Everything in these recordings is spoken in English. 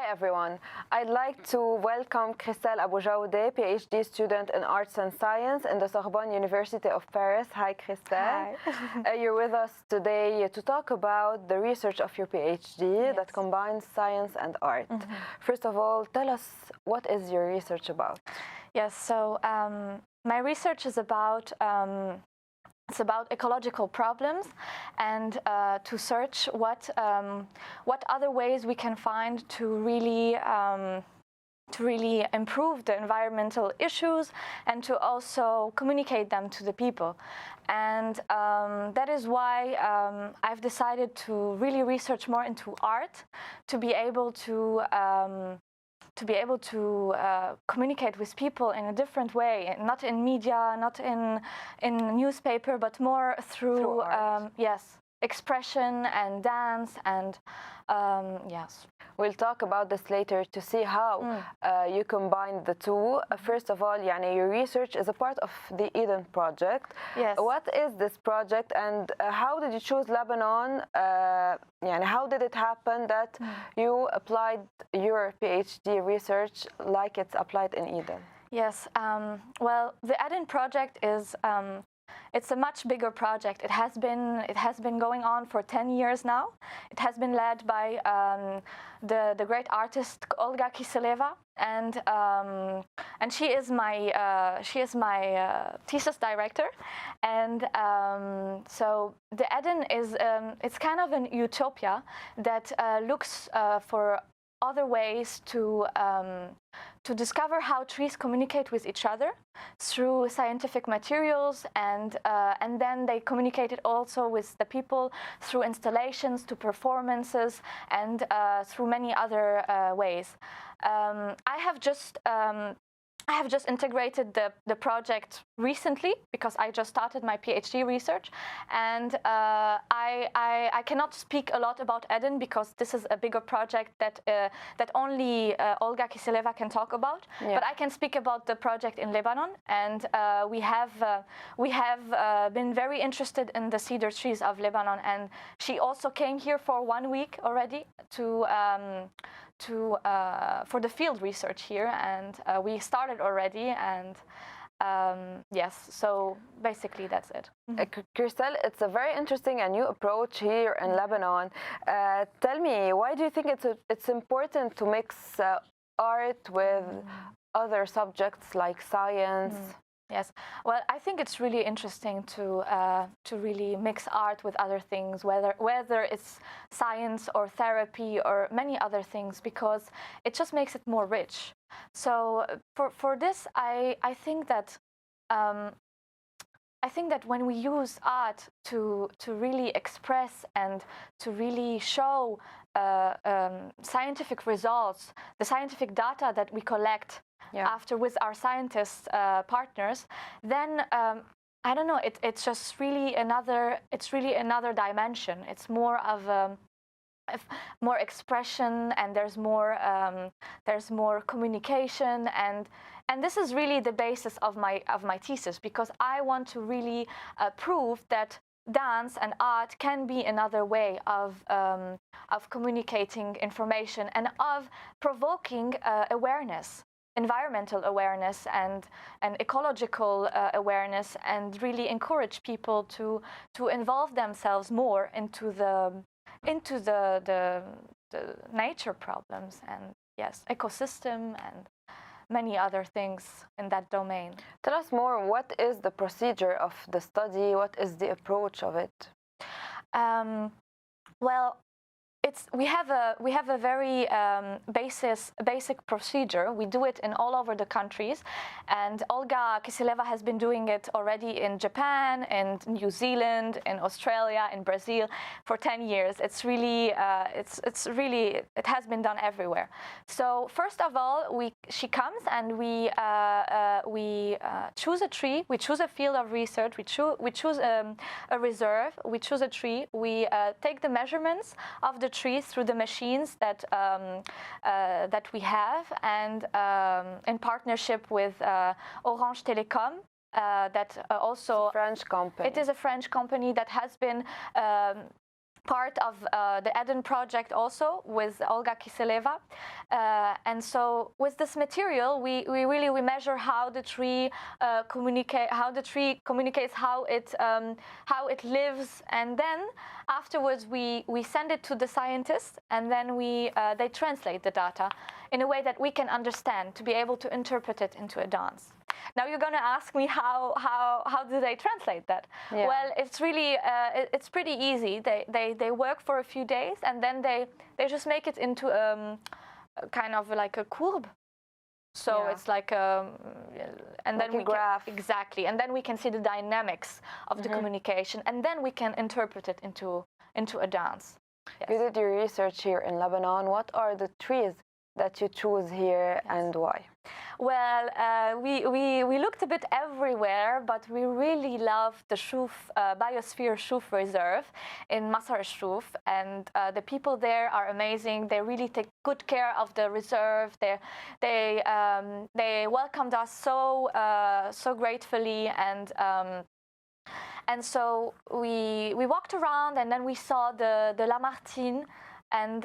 everyone. I'd like to welcome Christelle Abou Jawde, PhD student in Arts and Science in the Sorbonne University of Paris. Hi, Christelle. Hi. You're with us today to talk about the research of your PhD that combines science and art. First of all, tell us, what is your research about? Yes, so my research is about it's about ecological problems and to search what other ways we can find to really improve the environmental issues and to also communicate them to the people. And that is why I've decided to really research more into art, to be able to communicate with people in a different way, not in media, not in newspaper, but more through art. Yes, expression and dance and yes. We'll talk about this later to see how you combine the two. First of all, your research is a part of the Eden project. Yes. What is this project, and how did you choose Lebanon? How did it happen that you applied your PhD research like it's applied in Eden? Yes. Well, the Eden project is. It's a much bigger project. It has been going on for 10 years now. It has been led by the great artist Olga Kiseleva, and she is my thesis director. And so the Eden is it's kind of an utopia that looks for other ways to discover how trees communicate with each other through scientific materials, and then they communicate it also with the people through installations, to performances, and through many other ways. I have just integrated the project recently because I just started my PhD research, and I cannot speak a lot about Eden because this is a bigger project that only Olga Kiseleva can talk about. Yeah. But I can speak about the project in Lebanon, and we have been very interested in the cedar trees of Lebanon, and she also came here for 1 week already for the field research here, and we started already, and yes, so basically that's it. Christelle, it's a very interesting and new approach here in Lebanon. Tell me, why do you think it's important to mix art with other subjects like science? Yes, well, I think it's really interesting to really mix art with other things, whether it's science or therapy or many other things, because it just makes it more rich. So for this, I think that when we use art to really express and to really show scientific results, the scientific data that we collect. Yeah. After with our scientists partners, then I don't know. It's just really another. It's really another dimension. It's more of more expression, and there's more communication, and this is really the basis of my thesis, because I want to really prove that dance and art can be another way of communicating information and of provoking awareness. Environmental awareness and ecological awareness, and really encourage people to involve themselves more into the nature problems, and yes, ecosystem and many other things in that domain. Tell us more. What is the procedure of the study? What is the approach of it? Well, we have a very basic procedure. We do it in all over the countries, and Olga Kiseleva has been doing it already in Japan, in New Zealand, in Australia, in Brazil for 10 years. It's really it has been done everywhere. So first of all, she comes and we choose a tree, we choose a field of research, we choose a reserve, we choose a tree, we take the measurements of the trees through the machines that we have, and in partnership with Orange Telecom, that also French company. It is a French company that has been part of the Eden project also with Olga Kiseleva, and so with this material we really measure how the tree communicates, how it lives, and then afterwards we send it to the scientists, and then they translate the data in a way that we can understand, to be able to interpret it into a dance. Now you're going to ask me how do they translate that? Yeah. Well, it's really it's pretty easy. They work for a few days, and then they just make it into kind of like a courbe. So Yeah. It's like and like then we graph. exactly, and then we can see the dynamics of the communication, and then we can interpret it into a dance. Yes. You did your research here in Lebanon. What are the trees that you choose here, and why? Well, we looked a bit everywhere, but we really love the Shuf Biosphere Shuf Reserve in Masar Shuf, and the people there are amazing. They really take good care of the reserve. They welcomed us so gratefully, and so we walked around, and then we saw the Lamartine. And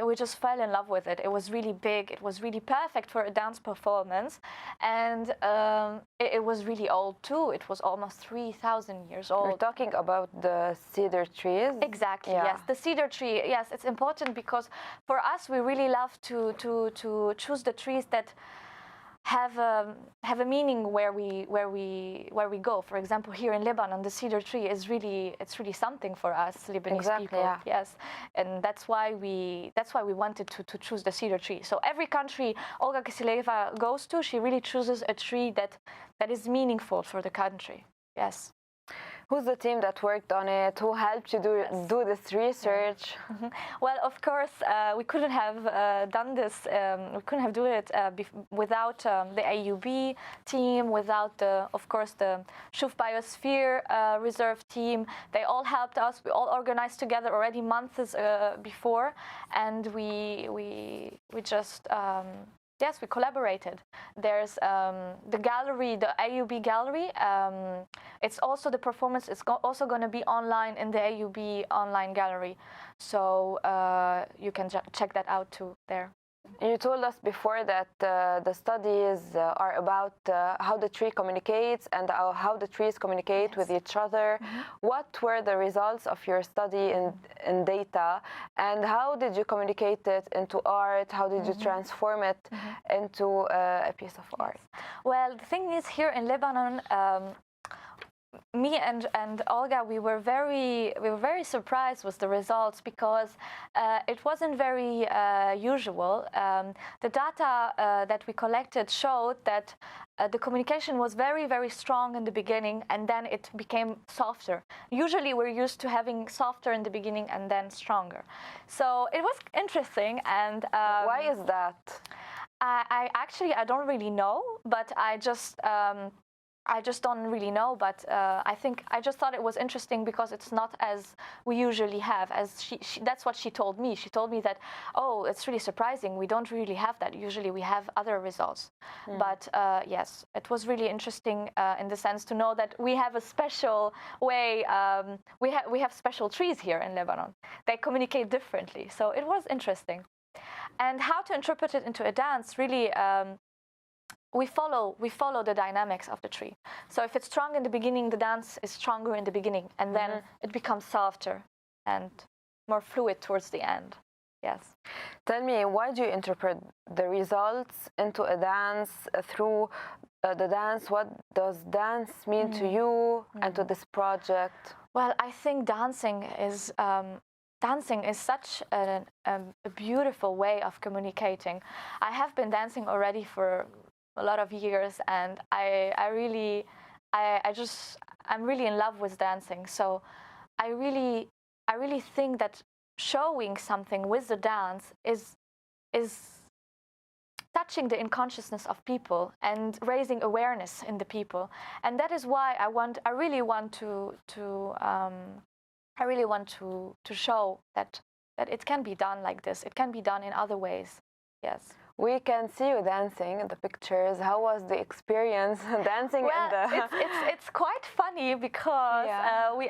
we just fell in love with it. It was really big. It was really perfect for a dance performance, and it was really old too. It was almost 3,000 years old. We're talking about the cedar trees. Exactly. Yeah. Yes, the cedar tree. Yes, it's important because for us we really love to choose the trees that have a meaning where we go. For example, here in Lebanon, the cedar tree is really something for us Lebanese Exactly, people. yeah. Yes, and that's why we wanted to choose the cedar tree. So every country Olga Kiseleva goes to, she really chooses a tree that is meaningful for the country. Yes. Who's the team that worked on it? Who helped you do this research? Yeah. Well, of course, we couldn't have done this. We couldn't have done it without the AUB team, without of course, the Shuf Biosphere Reserve team. They all helped us. We all organized together already months before, and we just. Yes, we collaborated. There's the gallery, the AUB gallery. It's also the performance is also going to be online in the AUB online gallery. So you can check that out too there. You told us before that the studies are about how the tree communicates and how the trees communicate Yes. with each other. What were the results of your study in data, and how did you communicate it into art? How did you transform it into a piece of art? Well, the thing is, here in Lebanon, me and Olga, we were very surprised with the results because it wasn't very usual. The data that we collected showed that the communication was very strong in the beginning, and then it became softer. Usually we're used to having softer in the beginning and then stronger. So it was interesting. And why is that? I don't really know, but I just don't really know, but I think I just thought it was interesting because it's not as we usually have. As she that's what she told me. She told me that, oh, it's really surprising. We don't really have that. Usually we have other results. But yes, it was really interesting in the sense to know that we have a special way. We have special trees here in Lebanon. They communicate differently. So it was interesting. And how to interpret it into a dance, really. We follow the dynamics of the tree. So if it's strong in the beginning, the dance is stronger in the beginning, and then it becomes softer and more fluid towards the end. Yes. Tell me, why do you interpret the results into a dance through the dance? What does dance mean to you and to this project? Well, I think dancing is such a beautiful way of communicating. I have been dancing already for a lot of years, and I'm really in love with dancing. So I really think that showing something with the dance is touching the unconsciousness of people and raising awareness in the people. And that is why I really want to show that it can be done like this. It can be done in other ways. Yes. We can see you dancing in the pictures. How was the experience dancing in the? It's quite funny because we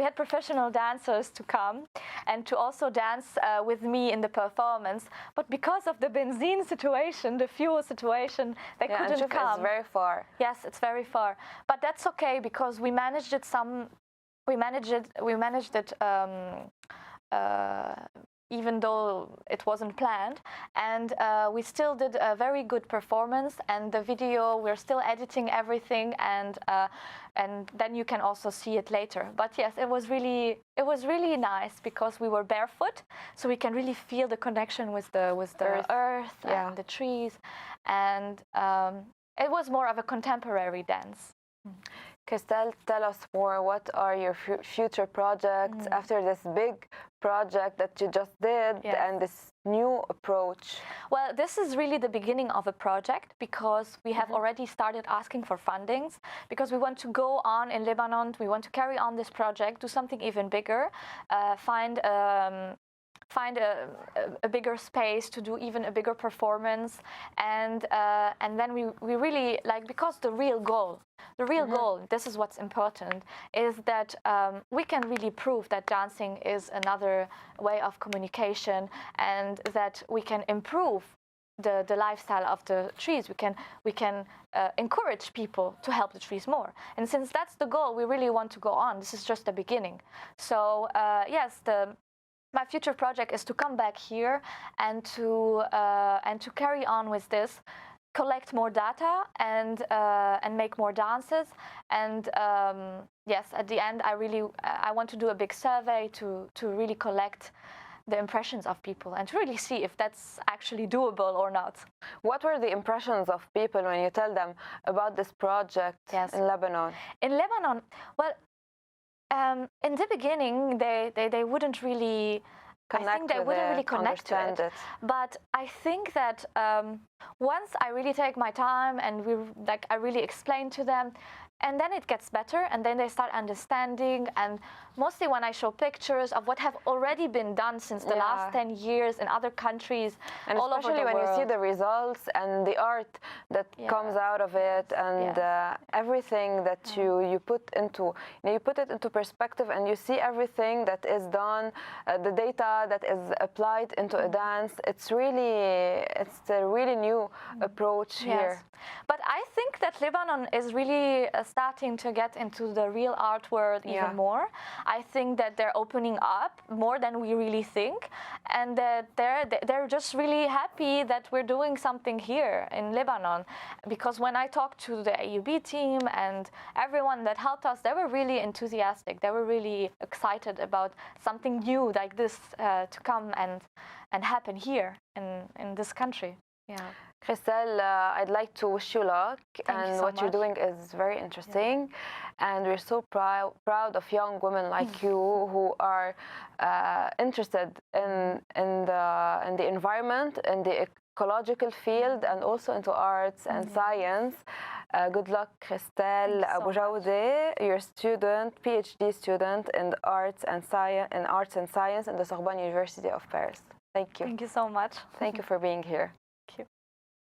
had professional dancers to come and to also dance with me in the performance. But because of the benzene situation, the fuel situation, they couldn't and come. It's very far. Yes, it's very far. But that's okay because we managed it. Even though it wasn't planned, and we still did a very good performance, and the video, we're still editing everything, and then you can also see it later. But yes, it was really nice because we were barefoot, so we can really feel the connection with the earth and the trees, and it was more of a contemporary dance. Christelle, tell us more. What are your future projects after this big project that you just did and this new approach? Well, this is really the beginning of a project because we have already started asking for fundings because we want to go on in Lebanon. We want to carry on this project, do something even bigger, find a bigger space to do even a bigger performance, and then we really because the real goal, this is what's important, is that we can really prove that dancing is another way of communication and that we can improve the lifestyle of the trees. We can encourage people to help the trees more, and since that's the goal, we really want to go on. This is just the beginning. So yes, my future project is to come back here and to carry on with this, collect more data and make more dances. And yes, at the end, I want to do a big survey to really collect the impressions of people and to really see if that's actually doable or not. What were the impressions of people when you tell them about this project in Lebanon? In Lebanon, well, in the beginning, they wouldn't really connect to it. But I think that once I really take my time and I really explain to them, and then it gets better, and then they start understanding. And mostly when I show pictures of what have already been done since the last 10 years in other countries, and all over the world. Especially when you see the results and the art that comes out of it, and everything that you put into, you put it into perspective, and you see everything that is done, the data that is applied into a dance. It's a really new approach here. But I think that Lebanon is really starting to get into the real art world even more. I think that they're opening up more than we really think, and that they're just really happy that we're doing something here in Lebanon. Because when I talked to the AUB team and everyone that helped us, they were really enthusiastic. They were really excited about something new like this to come and happen here in this country. Yeah. Christelle, I'd like to wish you luck, and what you're doing is very interesting, and we're so proud of young women like you who are interested in the environment, in the ecological field, and also into arts and science. Good luck, Christelle. Abou Jawde, you're a student, PhD student in arts and science in the Sorbonne University of Paris. Thank you. Thank you so much. Thank you for being here.